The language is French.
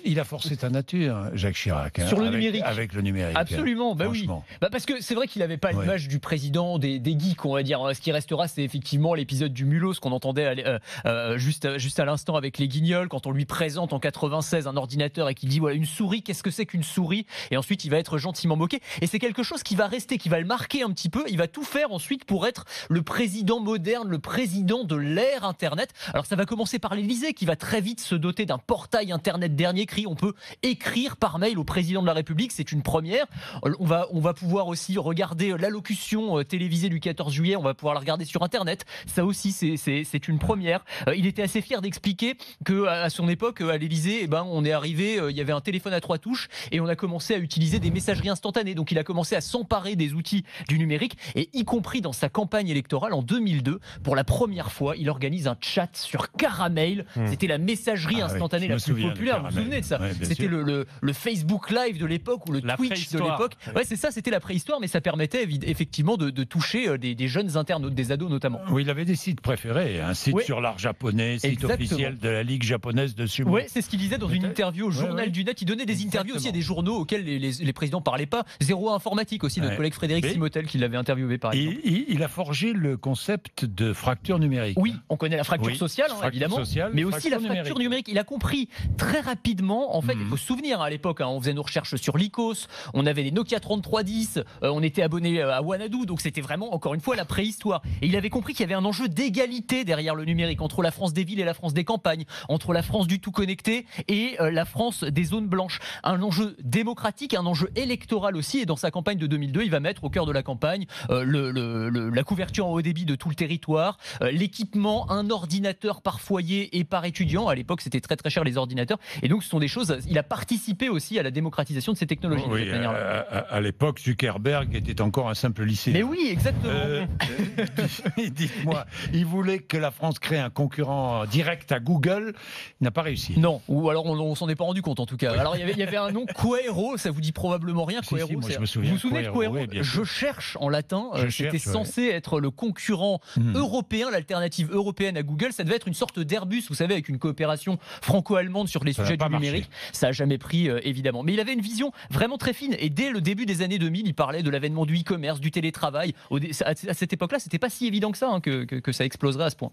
Il a forcé ta nature, Jacques Chirac. Sur le numérique. Avec le numérique. Absolument, bah oui. Bah parce que c'est vrai qu'il n'avait pas l'image du président des geeks, on va dire. Ce qui restera, c'est effectivement l'épisode du Mulhouse qu'on entendait juste à l'instant avec les Guignols, quand on lui présente en 96 un ordinateur et qu'il dit voilà, une souris, qu'est-ce que c'est qu'une souris? Et ensuite, il va être gentiment moqué. Et c'est quelque chose qui va rester, qui va le marquer un petit peu. Il va tout faire ensuite pour être le président moderne, le président de l'ère Internet. Alors ça va commencer par l'Élysée, qui va très vite se doter d'un portail Internet dernier cri. On peut écrire par mail au président de la République, c'est une première. On va pouvoir aussi regarder l'allocution télévisée du 14 juillet, on va pouvoir la regarder sur Internet. Ça aussi, c'est une première. Il était assez fier d'expliquer qu'à son époque, à l'Élysée, on est arrivé, il y avait un téléphone à 3 touches et on a commencé à utiliser des messageries instantanées. Donc il a commencé à s'emparer des outils du numérique et y compris dans sa campagne électorale en 2002, pour la première fois, il organise un chat sur Caramel. C'était la messagerie instantanée la plus populaire. Vous vous souvenez de ça? C'était le Facebook Live de l'époque ou le Twitch de l'époque. Ouais, c'est ça, c'était la préhistoire, mais ça permettait effectivement de toucher des jeunes internautes, des ados notamment. Oui, il avait des sites préférés, un site sur l'art japonais, site officiel de la Ligue japonaise de sumo. Oui, c'est ce qu'il disait dans une interview au Journal du Net. Il donnait des interviews aussi à des journaux auxquels les présidents ne parlaient pas. Zéro informatique aussi, notre collègue Frédéric Simotel qui l'avait interviewé par exemple. Il a forgé le concept de fracture numérique. Oui, on connaît la fracture sociale, évidemment, mais aussi la fracture numérique. Il a compris très rapidement, en fait, il faut se souvenir à l'époque, on faisait nos recherches sur l'ICOS, on avait les Nokia 3310, on était abonné à Wanadoo, donc c'était vraiment, encore une fois, la préhistoire. Et il avait compris qu'il y avait un enjeu d'égalité derrière le numérique, entre la France des villes et la France des campagnes, entre la France du tout connecté et la France des zones blanches. Un enjeu démocratique, un enjeu électoral aussi, et dans sa campagne de 2002, il va mettre au cœur de la campagne la couverture en haut débit de tout le territoire, l'équipement, un ordinateur par foyer et par étudiant. À l'époque, c'était très très cher les ordinateurs. Et donc, ce sont des choses. Il a participé aussi à la démocratisation de ces technologies. Oui, à l'époque, Zuckerberg était encore un simple lycéen. Mais oui, exactement. Dites-moi, il voulait que la France crée un concurrent direct à Google. Il n'a pas réussi. Non, ou alors on s'en est pas rendu compte en tout cas. Alors, il y avait un nom, Quaero, ça vous dit probablement rien. Quaero, moi, je me souviens. Vous vous souvenez de Quaero? Oui, Je cherche en latin. C'était censé être le concurrent européen, l'alternative européenne à Google. Ça devait être une sorte d'Airbus, vous savez, avec une coopération franco-allemande sur les sujets du numérique. Ça n'a jamais pris, évidemment. Mais il avait une vision vraiment très fine. Et dès le début des années 2000, il parlait de l'avènement du e-commerce, du télétravail. À cette époque-là, c'était pas si évident que ça, que ça exploserait à ce point.